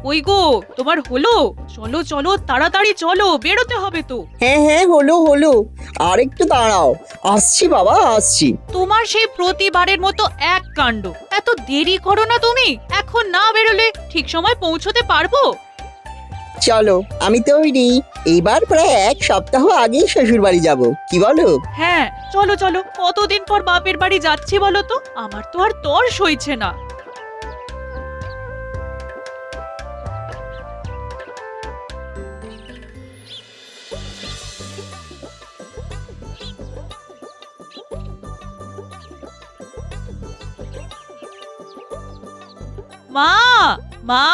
ওই গো, তোমার হলো? চলো চলো, তাড়াতাড়ি চলো, বেরোতে হবে তো। হ্যাঁ হ্যাঁ, হলো হলো। আর একটু দাঁড়াও, আসছি বাবা, আসছি। তোমার সেই প্রতিবারের মতো এক কাণ্ড। এত দেরি করো না তুমি। এখন না বেরোলে ঠিক সময় পৌঁছতে পারবো? চলো, আমি তৈরি। এইবার প্রায় এক সপ্তাহ আগেই শ্বশুর বাড়ি যাবো, কি বলো? হ্যাঁ, চলো চলো। কতদিন পর বাপের বাড়ি যাচ্ছি বলো তো? আমার তো আর তর সইছে না। মা, মা,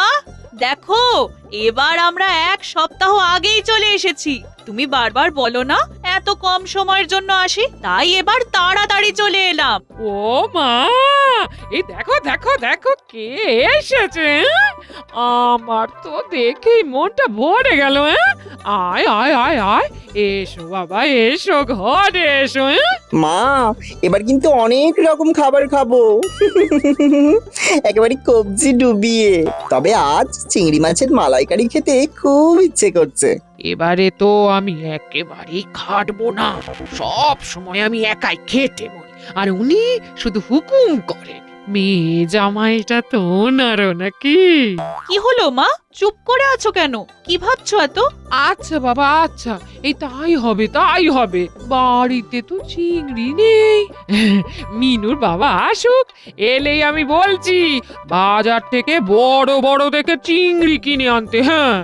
দেখো, এবার আমরা এক সপ্তাহ আগেই চলে এসেছি। তুমি বারবার বলো না এত কম সময়ের জন্য আসি, তাই এবার তাড়াতাড়ি চলে এলাম। ও মা, এই দেখো দেখো দেখো কে এসেছে, হ্যাঁ? আমার তো দেখেই মনটা ভরে গেল। আয় আয় আয় আয়, এসো বাবা, এসো ঘরে এসো। মা, এবার কিন্তু অনেক রকম খাবার খাবো। একেবারে কবজি ডুবিয়ে। তবে আজ চিংড়ি মাছের মালাইকারি খেতে খুব ইচ্ছে করছে। এবারে তো আমি একেবারেই খাটবো না, সব সময় আমি একাই খেতে বলি, আর উনি শুধু হুকুম করেন। মেয়ে জামাইটা তো ওনারও নাকি। কি হলো মা, চুপ করে আছো কেন? কি ভাবছো এত? আচ্ছা বাবা, আচ্ছা, এই তাই হবে তাই হবে। বাড়িতে তো চিংড়ি নেই। মিনুর বাবা আসুক, এলেই আমি বলছি বাজার থেকে বড় বড় দেখে চিংড়ি কিনে আনতে। হ্যাঁ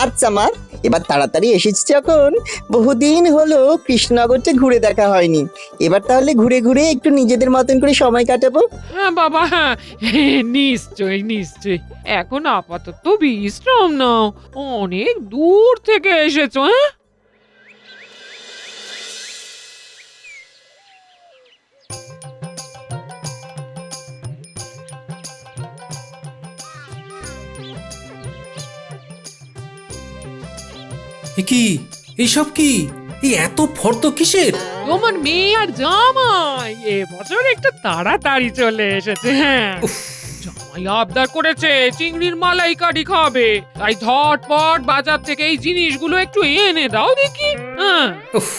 আচ্ছা মা, এবার তাড়াতাড়ি এসেছি যখন, বহুদিন হলো কৃষ্ণনগরটা ঘুরে দেখা হয়নি। এবার তাহলে ঘুরে ঘুরে একটু নিজেদের মতন করে সময় কাটাবো। হ্যাঁ বাবা, হ্যাঁ, নিশ্চয়ই নিশ্চয়ই। এখন আপাতত বিশ্রাম নাও, অনেক দূর থেকে এসেছো। হ্যাঁ এ কি, এইসব কি? এই এত ফর্দ কিসের? তোমার মেয়ে আর জামাই এবছর একটু তাড়াতাড়ি চলে এসেছে। হ্যাঁ, জামাই আবদার করেছে চিংড়ির মালাইকারি খাবে, তাই ঝটপট বাজার থেকে এই জিনিসগুলো একটু এনে দাও দেখি। হ্যাঁ উফ,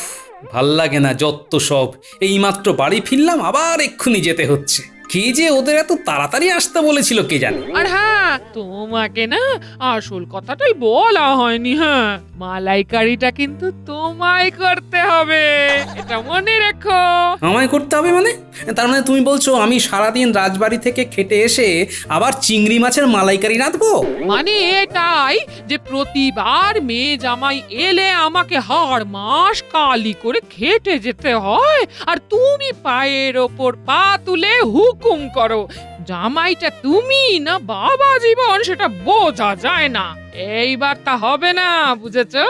ভাল লাগে না যত সব। এইমাত্র বাড়ি ফিরলাম, আবার এক্ষুনি যেতে হচ্ছে। কে যে ওদের এত তাড়াতাড়ি আসতে বলেছিল কে জানে। আর হ্যাঁ, তোমাকে না আসল কথাটাই বলা হয়নি। হ্যাঁ, মালাইকারিটা কিন্তু তোমায় করতে হবে, এটা মনে রেখো। আমায় করতে হবে মানে? তার মানে তুমি বলছো আমি সারাদিন রাজবাড়ি থেকে খেটে এসে আবার চিংড়ি মাছের মালাইকারি রাঁধবো? মানে এটাই যে প্রতিবার মেয়ে জামাই এলে আমাকে হাড় মাস কালি করে খেটে যেতে হয়, আর তুমি পায়ের ওপর পা তুলে হুকুম করো। জামাইটা তুমি না বাবা জীবন সেটা বোঝা যায় না। এইবার তা হবে না, বুঝেছো?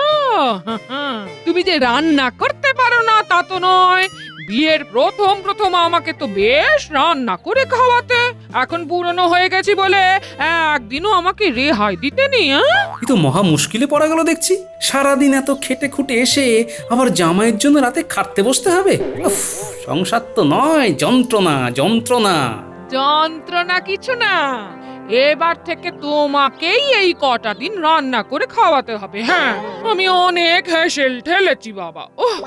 তুমি যে রান্না করতে পারো না তা তো নয়, বিয়ের প্রথম প্রথম আমাকে তো বেশ রান্না করে খাওয়াতে। এখন পুরনো হয়ে গেছি বলে একদিনও আমাকে রেহাই দিতে নি। এ তো মহা মুশকিলে পড়া গেল দেখছি। সারাদিন এত খেটে খুটে এসে আবার জামাইয়ের জন্য রাতে খাটতে বসতে হবে। উফ, সংসার তো নয়, যন্ত্রণা যন্ত্রণা। যন্ত্রণা কিছু না, এবার থেকে তোমাকেই এই কটা দিন রান্না করে খাওয়াতে হবে। হ্যাঁ, আমি অনেক হেসেল ঠেলেছি বাবা। ওহ,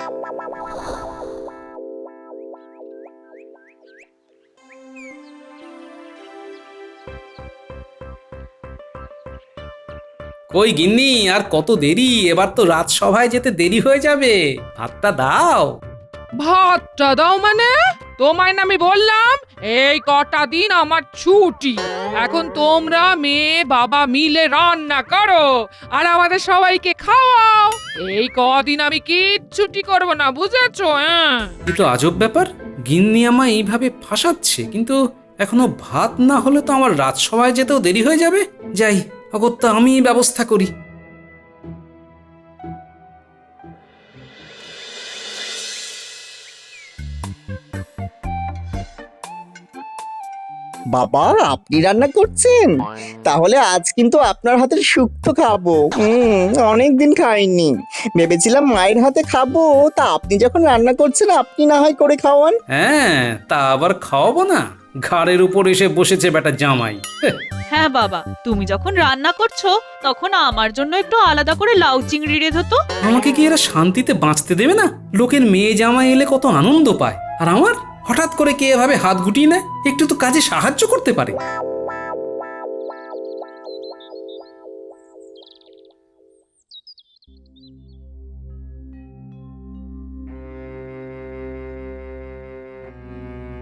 কই গিন্নি, আর কত দেরি? এবার তো রাজসভায় যেতে দেরি হয়ে যাবে। ভাতটা দাও। ভাতটা দাও মানে? তোমায় না আমি বললাম এই কটা দিন আমার ছুটি। এখন তোমরা মেয়ে বাবা মিলে রান্না করো আর আমাদের সবাইকে খাওয়াও। এই কদিন আমি কিচ্ছুটি করব না, বুঝেছো? হ্যাঁ, এ তো আজব ব্যাপার, গিন্নি আমায় এইভাবে ফাঁসাচ্ছে। কিন্তু এখনো ভাত না হলে তো আমার রাজসভায় যেতেও দেরি হয়ে যাবে। যাই, অগত্যা আমি ব্যবস্থা করি। বাবা, আপনি রান্না করছেন? তাহলে আজ কিন্তু আপনার হাতের শুক্তো খাবো। অনেক দিন খাইনি। ভেবেছিলাম মায়ের হাতে খাবো, তা আপনি যখন রান্না করছেন আপনি না হয় করে খাওয়ান। হ্যাঁ, তা আবার খাওয়াবো না? ঘাড়ের উপর এসে বসেছে বেটা জামাই। হ্যাঁ বাবা, তুমি যখন রান্না করছো তখন আমার জন্য একটু আলাদা করে লাউ চিংড়ি রেঁধো তো। আমাকে কি এরা শান্তিতে বাঁচতে দেবে না? লোকের মেয়ে জামাই এলে কত আনন্দ পায়, আর আমার হঠাৎ করে কে এভাবে হাত গুটিয়ে নেয়, একটু তো কাজে সাহায্য করতে পারে।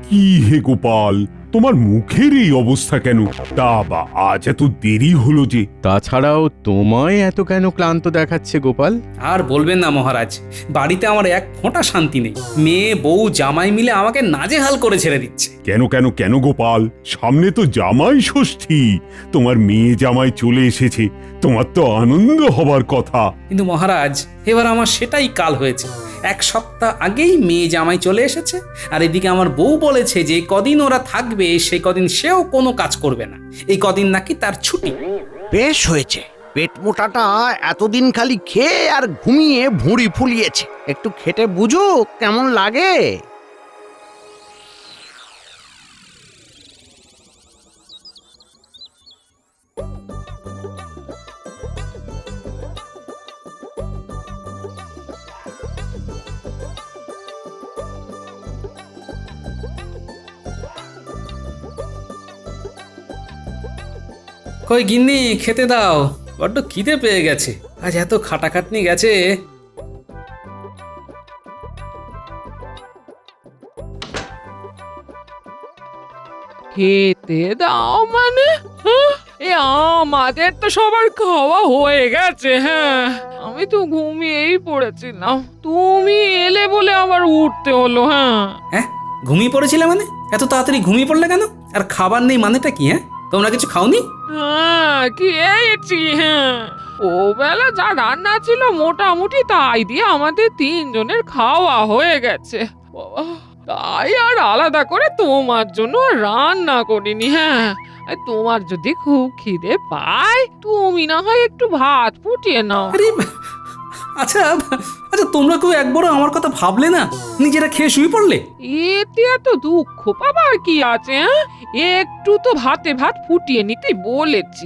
কি হে গোপাল, তোমার মুখের এই অবস্থা কেন? তা বা আজ এত দেরি হলো যে? তাছাড়াও তোমায় এত কেন ক্লান্ত দেখাচ্ছে গোপাল? আর বলবেন না মহারাজ, বাড়িতে আমার এক ফোঁটা শান্তি নেই। মেয়ে বউ জামাই মিলে আমাকে নাজেহাল করে ছেড়ে দিচ্ছে। কেন কেন কেন গোপাল, সামনে তো জামাই ষষ্ঠী, তোমার মেয়ে জামাই চলে এসেছে, তোমার তো আনন্দ হবার কথা। কিন্তু মহারাজ, এবার আমার সেটাই কাল হয়েছে। এক সপ্তাহ আগেই মেয়ে জামাই চলে এসেছে, আর এদিকে আমার বউ বলেছে যে কদিন ওরা থাকবে সেই কদিন সেও কোনো কাজ করবে না। এই কদিন নাকি তার ছুটি। বেশ হয়েছে, পেট মোটাটা এতদিন খালি খেয়ে আর ঘুমিয়ে ভুঁড়ি ফুলিয়েছে, একটু খেটে বুঝুক কেমন লাগে। কই গিন্নি, খেতে দাও, বড্ড খিদে পেয়ে গেছে। আজ এত খাটাখাটনি গেছে। খেতে দাও মানে? হ্যাঁ? এ আমাদের তো সবার খাওয়া হয়ে গেছে। হ্যাঁ, আমি তো ঘুমিয়েই পড়েছিলাম, তুমি এলে বলে আবার উঠতে হলো। হ্যাঁ, হ্যাঁ, ঘুমিয়ে পড়েছিলে মানে? এত তাড়াতাড়ি ঘুমিয়ে পড়লে কেন? আর খাবার নেই মানেটা কি? হ্যাঁ, তোমরা কিছু খাওনি? হ্যাঁ খেয়েছি। হ্যাঁ, ও বেলা যা রান্না ছিল মোটামুটি তাই দিয়ে আমাদের তিনজনের খাওয়া হয়ে গেছে। বাবা, তাই আর আলাদা করে তোমার জন্য আর রান্না করিনি। হ্যাঁ, আর তোমার যদি খুব খিদে পায় তুমি না হয় একটু ভাত ফুটিয়ে নাও। আরে আচ্ছা আচ্ছা, তোমরা কেউ একবারও আমার কথা ভাবলে না? নিজেরা খেয়ে শুয়ে পড়লে। এতে এত দুঃখ পাবার কি আছে? হ্যাঁ, একটু তো ভাতে ভাত ফুটিয়ে নিতে বলেছি,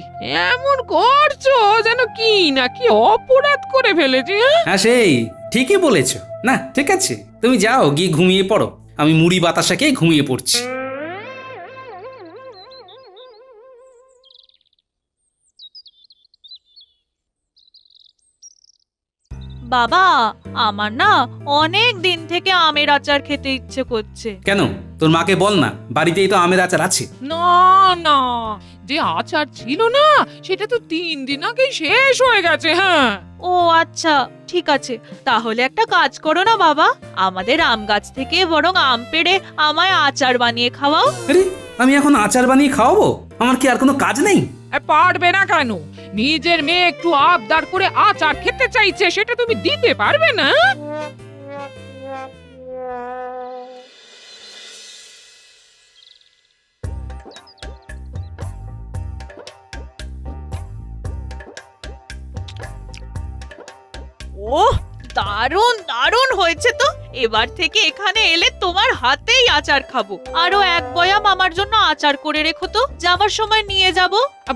এমন করছো যেন কি না কি অপরাধ করে ফেলেছি। হ্যাঁ, হ্যাঁ, সেই ঠিকই বলেছো। না ঠিক আছে, তুমি যাও গিয়ে ঘুমিয়ে পড়ো, আমি মুড়ি বাতাসা খেয়ে ঘুমিয়ে পড়ছি। বাবা, আমার না অনেক দিন থেকে আমের আচার খেতে ইচ্ছে করছে। কেন, তোর মাকে বল না, বাড়িতেই তো আমের আচার আছে। না না, যে আচার ছিল না সেটা তো 3 দিন আগেই শেষ হয়ে গেছে। হ্যাঁ, ও আচ্ছা, ঠিক আছে। তাহলে একটা কাজ করো না বাবা, আমাদের আম গাছ থেকে বরং আম পেড়ে আমায় আচার বানিয়ে খাওয়াও। আরে, আমি এখন আচার বানিয়ে খাওয়াবো? আমার কি আর কোনো কাজ নেই? পারবে না কেন? নিজের মেয়ে একটু আবদার করে আচার খেতে চাইছে, সেটা তুমি দিতে পারবে না? ওহ, দারুণ দারুণ হয়েছে তো। এবার থেকে এখানে এলে তোমার হাতেই আচার খাবো। আরো এক বয়াম আমার জন্য আচার করে রেখো তো, যাবার সময় নিয়ে যাব।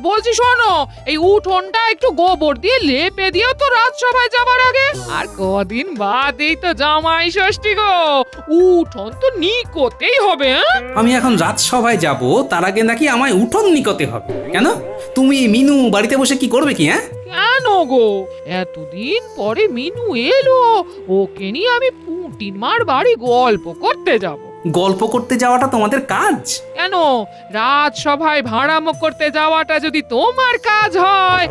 বলছি শোনো, এই উঠোনটা একটু গোবর দিয়ে লেপে দিও তো রাজসভায় যাবার আগে। আর কদিন বাদেই তো জামাই ষষ্ঠী গো, উঠোন তো নিকোতেই হবে। হ্যাঁ, আমি এখন রাজসভায় যাব, তার আগে নাকি আমায় উঠোন নিকতে হবে? কেন, তুমি মিনু বাড়িতে বসে কি করবে কি? হ্যাঁ, কেন গো, এতদিন পরে মিনু এলো, ওকে নিয়ে আমি পুঁটির মার বাড়ি গল্প করতে যাব। গল্প করতে যাওয়াটা তোমাদের কাজ? কেন, রাজসভায় ভাড়ামো করতে যাওয়াটা যদি তোমার কাজ হয়,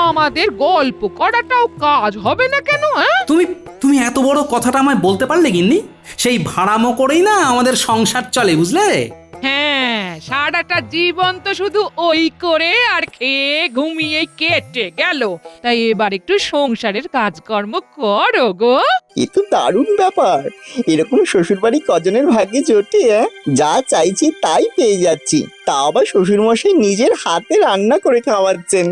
আমাদের গল্প করাটাও কাজ হবে না কেন? হ্যাঁ, তুমি তুমি এত বড় কথাটা আমায় বলতে পারলে গিন্নি? সেই ভাড়ামো করেই না আমাদের সংসার চলে, বুঝলে? হ্যাঁ, সারাটা জীবন তো শুধু ওই করে আর খেয়ে ঘুমিয়ে কেটে গেল, তাই এবার একটু সংসারের কাজকর্ম করো গো। এ তো দারুণ ব্যাপার। এরকম শ্বশুর বাড়ি কজনের ভাগ্যে জোটে? যা চাইছি তাই পেয়ে যাচ্ছি, তা আবার শ্বশুর মশাই নিজের হাতে রান্না করে খাওয়াচ্ছেন।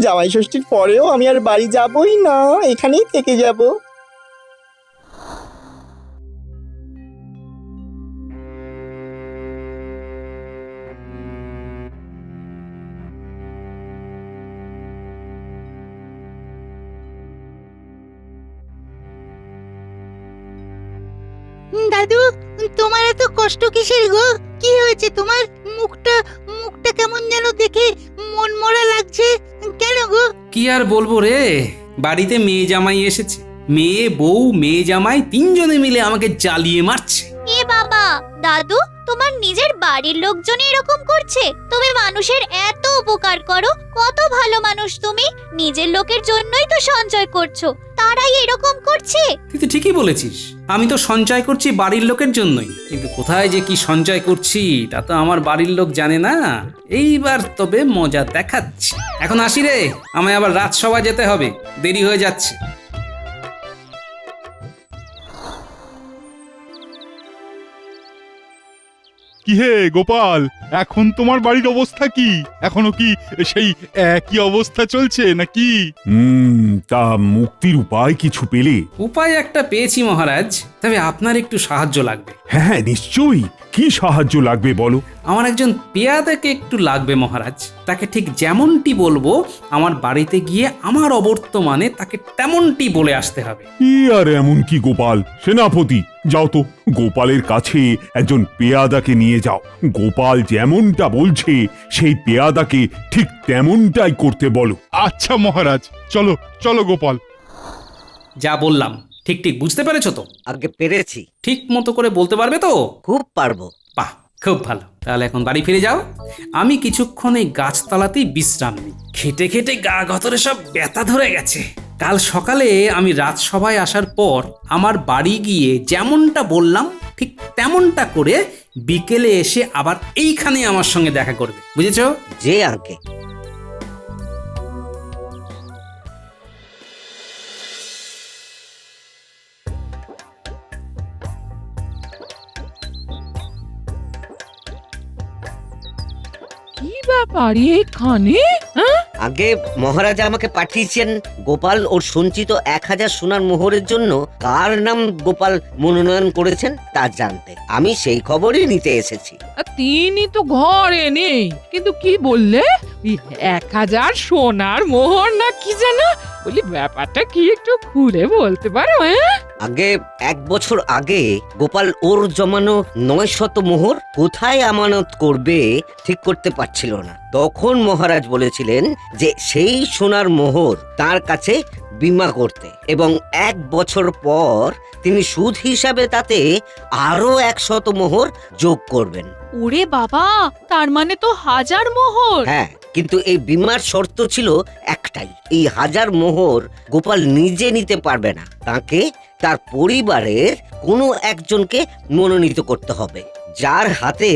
জামাই ষষ্ঠীর পরেও আমি আর বাড়ি যাবই না, এখানেই থেকে যাব। দাদু, তোমার এত কষ্ট কিসের গো? কি হয়েছে তোমার? মুখটা মুখটা কেমন যেন দেখে মন মরা লাগছে কেন গো? কি আর বলবো রে, বাড়িতে মেয়ে জামাই এসেছে। মেয়ে বউ মেয়ে জামাই তিনজনে মিলে আমাকে জ্বালিয়ে মারছে। এ বাবা, দাদু তোমার নিজের বাড়ির লোকজন এরকম করছে? তুমি মানুষের এত উপকার করো, কত ভালো মানুষ তুমি। নিজের লোকের জন্যই তো সঞ্চয় করছো, তারাই এরকম করছে। তুই তো ঠিকই বলেছিস, আমি তো সঞ্চয় করছি বাড়ির লোকের জন্যই, কিন্তু কোথায় যে কি সঞ্চয় করছি তা তো আমার বাড়ির লোক জানে না। এইবার তবে মজা দেখাচ্ছি। এখন আসি রে, আমায় আবার রাজসভা যেতে হবে, দেরি হয়ে যাচ্ছে। কি হে গোপাল, এখন তোমার বাড়ির অবস্থা কি? এখনো কি সেই একই অবস্থা চলছে নাকি? তা মুক্তির উপায় কিছু পেলে? উপায় একটা পেয়েছি মহারাজ, তবে আপনার একটু সাহায্য লাগবে। হ্যাঁ হ্যাঁ, নিশ্চয়ই। কি সাহায্য লাগবে বলো? আমার একজন পেয়াদাকে একটু লাগবে মহারাজ। তাকে ঠিক যেমনটি বলবো, আমার বাড়িতে গিয়ে আমার অবর্তমানে তাকে তেমনটি বলে আসতে হবে। ই আর এমন কি গোপাল, সেনাপতি যাও তো, গোপালের কাছে একজন পেয়াদাকে নিয়ে যাও। গোপাল যেমনটা বলছে সেই পেয়াদাকে ঠিক তেমনটাই করতে বলো। আচ্ছা মহারাজ, চলো চলো গোপাল। যা বললাম ঠিক ঠিক বুঝতে পেরেছো তো? আগে পেরেছি, ঠিক মতো করে বলতে পারবে তো? খুব পারবো। বাহ, খুব ভালো। তাহলে এখন বাড়ি ফিরে যাও, আমি কিছুক্ষণ এই গাছতলাতেই বিশ্রাম নিই। খেটে খেটে গা গতরে সব ব্যথা ধরে গেছে। কাল সকালে আমি রাজসভায় আসার পর আমার বাড়ি গিয়ে যেমনটা বললাম ঠিক তেমনটা করে বিকেলে এসে আবার এইখানে আমার সঙ্গে দেখা করবে, বুঝেছো? যে আগে কি ব্যাপার এখানে? হ্যাঁ, আগে মহারাজা আমাকে পাঠিয়েছেন গোপাল ওর সঞ্চিত 1000 সোনার মোহরের জন্য কার নাম গোপাল মনোনয়ন করেছেন তা জানতে। আমি সেই খবরই নিতে এসেছি। তিনি তো ঘরে নেই, কিন্তু কি বললে? 1000 সোনার মোহর না কি যেন বলি, ব্যাপারটা কি একটু খুলে বলতে পারো? হ্যাঁ, আগে 1 বছর আগে গোপাল ওর জমানো 900 মোহর কোথায় আমানত করবে ঠিক করতে পারছিল না। তখন মহারাজ বলেছিলেন যে সেই সোনার মোহর তার কাছে বীমা করতে, এবং 1 বছর পর তিনি সুদ হিসাবে তাতে আরো 100 মোহর যোগ করবেন। ওরে বাবা, তার মানে তো 1000 মোহর। হ্যাঁ, কিন্তু এই বীমার শর্ত ছিল একটাই, এই 1000 মোহর গোপাল নিজে নিতে পারবে না, তাকে তার পরিবারের কোনো একজনকে মনোনীত করতে হবে, যার হাতে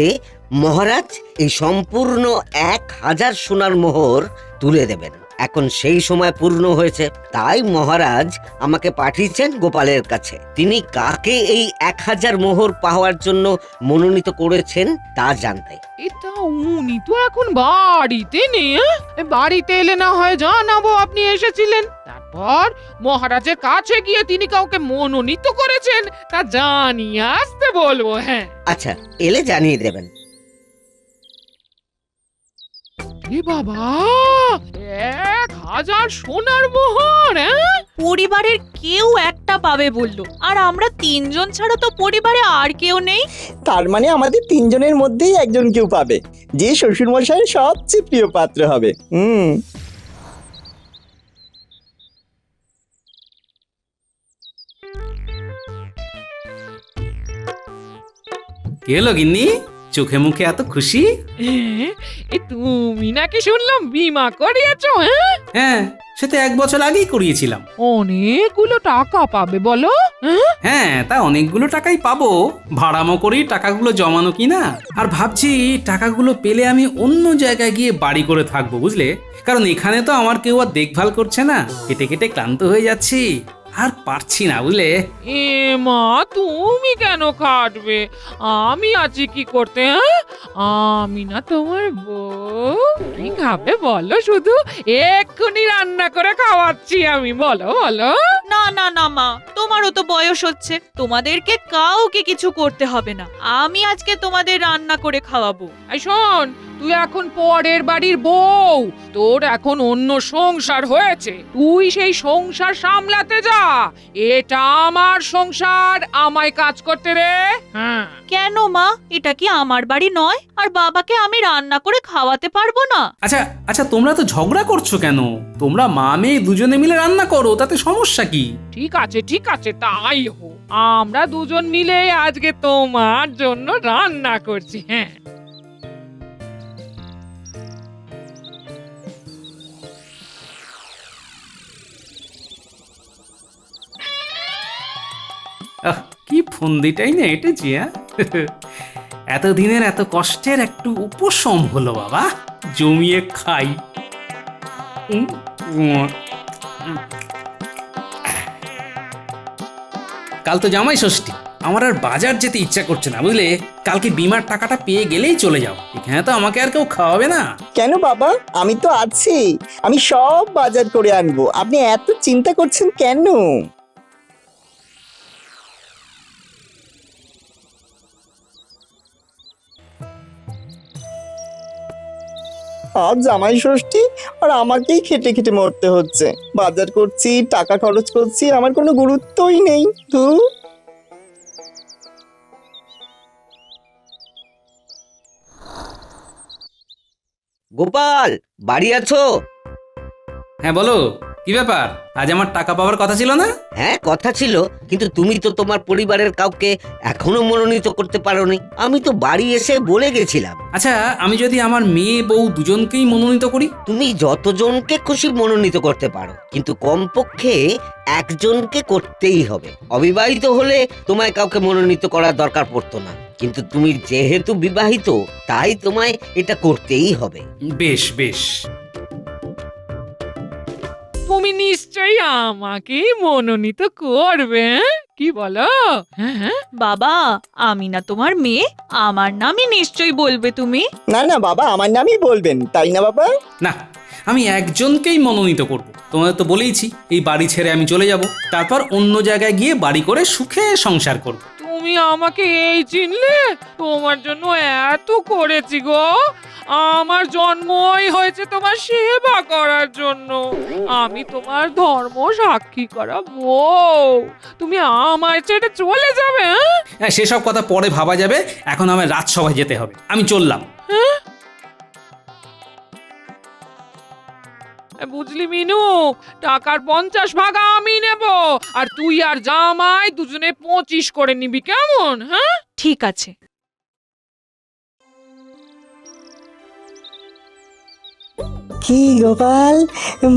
মহারাজ এই সম্পূর্ণ 1000 সোনার মোহর তুলে দেবেন। এখন সেই সময় পূর্ণ হয়েছে, তাই মহারাজ আমাকে পাঠিয়েছেন গোপালের কাছে। তিনি কাকে এই 1000 মোহর পাওয়ার জন্য মনোনীত করেছেন তা জানতে। এটা উনি তো এখন বাড়িতে নেই। বাড়িতে এলে না হয় জানাবো আপনি এসেছিলেন, তারপর মহারাজের কাছে গিয়ে তিনি কাউকে মনোনীত করেছেন তা জানিয়ে আসতে বলবো। হ্যাঁ, আচ্ছা, এলে জানিয়ে দেবেন। এ বাবা, 1000 সোনার মোহর! পরিবারের কেউ একটা পাবে বললো, আর আমরা 3 জন ছাড়া তো পরিবারে আর কেউ নেই। তার মানে আমাদের 3 জনের মধ্যেই একজন কেউ পাবে, যে শ্বশুরমশাইয়ের সবচেয়ে প্রিয় পাত্র হবে। কে হলো গিন্নি, চোখে মুখে এত খুশি? তুমি নাকি শুনলাম বীমা করিয়েছো? হ্যাঁ, সে তো 1 বছর আগেই করিয়েছিলাম। অনেকগুলো টাকা পাবে বলো? হ্যাঁ, তা অনেকগুলো টাকাই পাবো, ভাড়ামো করেই টাকাগুলো জমানো কিনা। আর ভাবছি টাকাগুলো পেলে আমি অন্য জায়গায় গিয়ে বাড়ি করে থাকবো, বুঝলে? কারণ এখানে তো আমার কেউ আর দেখভাল করছে না, কেটে কেটে ক্লান্ত হয়ে যাচ্ছি, আর পারছি না, বুঝলে? এ মা, তুমি কেন কাটবে? আমি আছি কি করতে? আমি না তোমার বউ? কি খাবে বলো, শুধু এক্ষুনি রান্না করে খাওয়াচ্ছি আমি। বলো বলো। না না না মা, তোমারও তো বয়স হচ্ছে, তোমাদেরকে কাউকে কিছু করতে হবে না। আমি আজকে তোমাদের রান্না করে খাওয়াবো। এই শোন, তুই এখন পরের বাড়ির বউ, তোর এখন অন্য সংসার হয়েছে, তুই সেই সংসার সামলাতে যা। এটা আমার সংসার, আমায় কাজ করতে রে। হ্যাঁ। কেন মা, এটা কি আমার বাড়ি নয়? আর বাবাকে আমি রান্না করে খাওয়াতে পারবো না? আচ্ছা আচ্ছা, তোমরা তো ঝগড়া করছো কেন? তোমরা মা মেয়ে দুজনে মিলে রান্না করো, তাতে সমস্যা কি? ঠিক আছে, তাই হোক। আমরা দুজন মিলে আজকে তোমার জন্য রান্না করছি। হ্যাঁ। আহ, কি ফন্দিটাই না এটেছি, হ্যাঁ? এতদিনের এত কষ্টের একটু উপশম হলো বাবা, জমিয়ে খাই। উম, উম, উম। কাল তো জামাই ষষ্ঠী, আমার আর বাজার যেতে ইচ্ছা করছে না, বুঝলে? কালকে বিমার টাকাটা পেয়ে গেলেই চলে যাও, এখানে তো আমাকে আর কেউ খাওয়াবে না। কেন বাবা, আমি তো আছি, আমি সব বাজার করে আনবো, আপনি এত চিন্তা করছেন কেন? আজ জামাই ষষ্ঠী আর আমাকেই খেটে খেটে মরতে হচ্ছে, বাজার করছি, টাকা খরচ করছি, আমার কোনো গুরুত্বই নেই। ধুর। গোপাল, বাড়ি আছো? হ্যাঁ বলো, কি ব্যাপার? আজ আমার টাকা পাওয়ার কথা ছিল না? হ্যাঁ, কথা ছিল, কিন্তু তুমি তো তোমার পরিবারের কাউকে এখনো মনোনীত করতে পারোনি। আমি তো বাড়ি এসে বলে গেছিলাম। আচ্ছা, আমি যদি আমার মেয়ে বউ দুজনকেই মনোনীত করি? তুমি যতজনকে খুশি মনোনীত করতে পারো, কিন্তু কমপক্ষে একজনকে করতেই হবে। অবিবাহিত হলে তোমায় কাউকে মনোনীত করার দরকার পড়তো না, কিন্তু তুমি যেহেতু বিবাহিত, তাই তোমায় এটা করতেই হবে। বেশ বেশ। তুমি নিশ্চয়ই আমাকেই মনোনীত করবে, হ্যাঁ? কি বলো? হ্যাঁ। বাবা, আমি না তোমার মেয়ে, আমার নামই নিশ্চয়ই বলবে তুমি। না না বাবা, আমার নামই বলবেন, তাই না বাবা? না, আমি একজনকেই মনোনীত করব। তোমাদের তো বলেইছি, এই বাড়ি ছেড়ে আমি চলে যাব, তারপর অন্য জায়গায় গিয়ে বাড়ি করে সুখে সংসার করব। তুমি আমাকে এই চিনলে? তোমার জন্য এত করেছি গো, আমার জন্মই হয়েছে তোমার সেবা করার জন্য। আমি তোমার ধর্ম সাক্ষী করা বউ, তুমি আমায় ছেড়ে চলে যাবে? হ্যাঁ, সেসব কথা পরে ভাবা যাবে, এখন আমার রাজসভায় যেতে হবে, আমি চললাম। বুঝলি মিনু, টাকার 50 ভাগ আমি নেব, আর তুই আর জামাই দুজনে 25 করে নিবি, কেমন? হ্যাঁ, ঠিক আছে। কি গোপাল,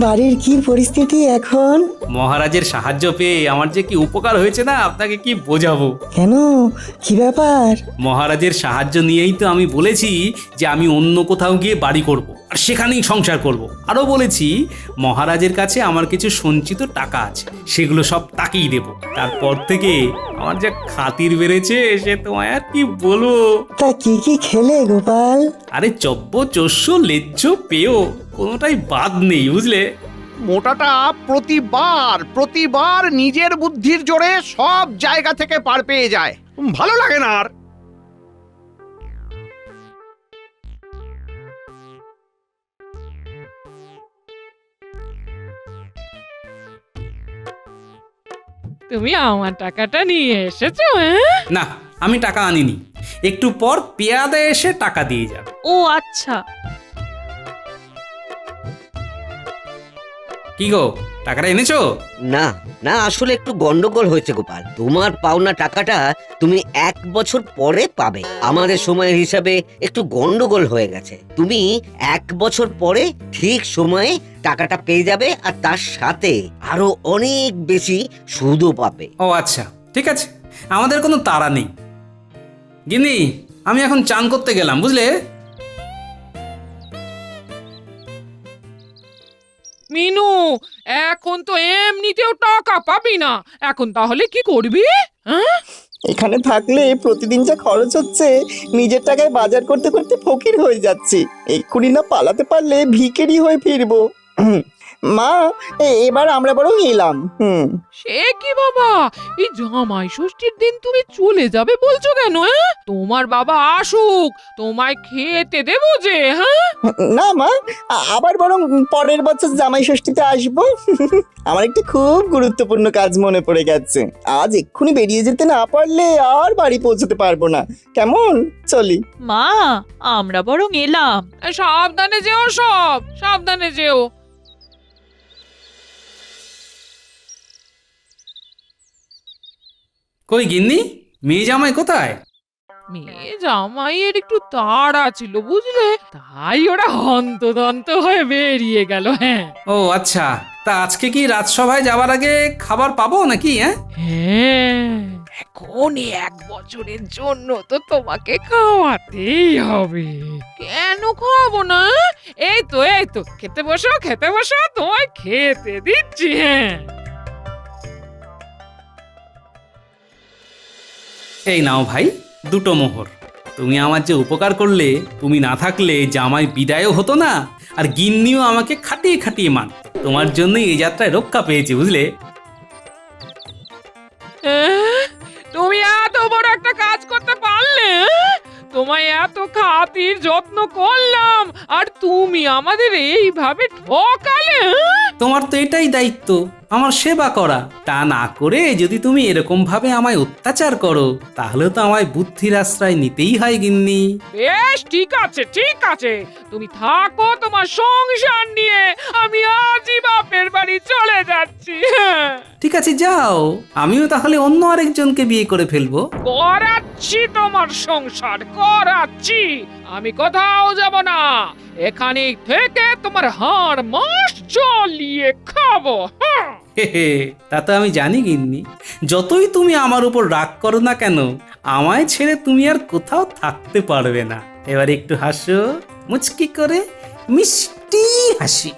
বাড়ির কি পরিস্থিতি এখন? মহারাজের সাহায্য পেয়ে আমার যে কি উপকার হয়েছে না, আপনাকে কি বোঝাবো। কেন, কি ব্যাপার? মহারাজের সাহায্য নিয়েই তো আমি বলেছি যে আমি অন্য কোথাও গিয়ে বাড়ি করব আর সেখানেই সংসার করব। আরও বলেছি মহারাজের কাছে আমার কিছু সঞ্চিত টাকা আছে, সেগুলো সব তাকেই দেব। তারপর থেকে আমার যা খাতির বেড়েছে, সে তোমায় আর কি বলবো। তা কি কি খেলে গোপাল? আরে চব্য চস্য লেজ্জ পেয়েও কোনোটাই বাদ নেই, বুঝলে? মোটাটা প্রতিবার নিজের বুদ্ধির জোরে সব জায়গা থেকে পার পেয়ে যায়, ভালো লাগে না আর। তুমি আমার টাকাটা নিয়ে এসেছো? হ্যাঁ, না, আমি টাকা আনিনি, একটু পর পেয়াদা এসে টাকা দিয়ে যাবে। ও আচ্ছা। কি গো, টাকাটা এনেছো? না না, আসলে একটু গন্ডগোল হয়েছে গোপাল। তোমার পাওনা টাকাটা তুমি 1 বছর পরে পাবে। আমাদের সময়ের হিসাবে একটু গন্ডগোল হয়ে গেছে। তুমি 1 বছর পরে ঠিক সময়ে টাকাটা পেয়ে যাবে, আর তার সাথে আরো অনেক বেশি সুদও পাবে। ও আচ্ছা, ঠিক আছে, আমাদের কোনো তাড়া নেই। গিন্নি, আমি এখন চান করতে গেলাম, বুঝলে? মিনু, এখন তো এমনিতেও টাকা পাবি না, এখন তাহলে কি করবি? হ্যাঁ, এখানে থাকলে প্রতিদিন যা খরচ হচ্ছে, নিজের টাকায় বাজার করতে করতে ফকির হয়ে যাচ্ছি। এক্ষুনি না পালাতে পারলে ভিখারি হয়ে ফিরবো। মা, এবার আমরা বরং এলাম। সে কি বাবা, এই জামাই ষষ্ঠীর দিন তুমি চলে যাবে বলছো কেন? তোমার বাবা আসুক, তোমায় খেতে দেবো যে। হ্যাঁ, না মা, আবার বরং পরের বছর জামাই ষষ্ঠীতে আসবো। আমার একটা খুব গুরুত্বপূর্ণ কাজ মনে পড়ে গেছে। আজ এক্ষুনি বেরিয়ে যেতে না পারলে আর বাড়ি পৌঁছতে পারবো না। কেমন, চলি? মা, আমরা বরং এলাম। সাবধানে যেও, সব সাবধানে যেও। কই গিন্নি, মেয়ে জামাই কোথায়? মেয়ে জামাইয়ের একটু তাড়া ছিল বুঝলে, তাই ওরা হন্তদন্ত হয়ে বেরিয়ে গেল। হ্যাঁ ও আচ্ছা, তা আজকে কি রাজসভায় যাওয়ার আগে খাবার পাবো নাকি? হ্যাঁ, এখনই 1 বছরের জন্য তো তোমাকে খাওয়াতেই হবে। কেন খাওয়াবো না? এই তো খেতে বসো, খেতে বসো, তোমায় খেতে দিচ্ছি। হ্যাঁ, এই নাও ভাই, 2টো মোহর। তুমি আমার যে উপকার করলে, তুমি না থাকলে জামাই বিদায়ও হতো না, আর গিন্নিও আমাকে খাটিয়ে খাটিয়ে মান। তোমার জন্য এই যাত্রায় রক্ষা পেয়েছি, বুঝলে? তুমি এত বড় একটা কাজ করতে পারলে? তোমায় এত খাতির যত্ন করলাম, আর তুমি আমাদের এইভাবে ঠকালে? তোমার তো এটাই দায়িত্ব, আমার সেবা করা। তা না করে যদি তুমি এরকম ভাবে আমায় অত্যাচার করো, তাহলে তো আমায় বুদ্ধির আশ্রয় নিতেই হয় গিন্নি। বেশ, ঠিক আছে ঠিক আছে, তুমি থাকো তোমার সংসার নিয়ে, আমি আজই বাপের বাড়ি চলে যাচ্ছি। ঠিক আছে, যাও। আমিও তাহলে অন্য আরেকজনকে বিয়ে করে ফেলবো। করাচ্ছি তোমার সংসার, করাচ্ছি। আমি কোথাও যাব না, এখানে থেকে তোমার হাড় মাস জ্বলিয়ে খাবো। তা তো আমি জানি গিন্নি, যতই তুমি আমার উপর রাগ করো না কেন, আমায় ছেড়ে তুমি আর কোথাও থাকতে পারবে না। এবার একটু হাসো, মুচকি করে, মিষ্টি হাসি।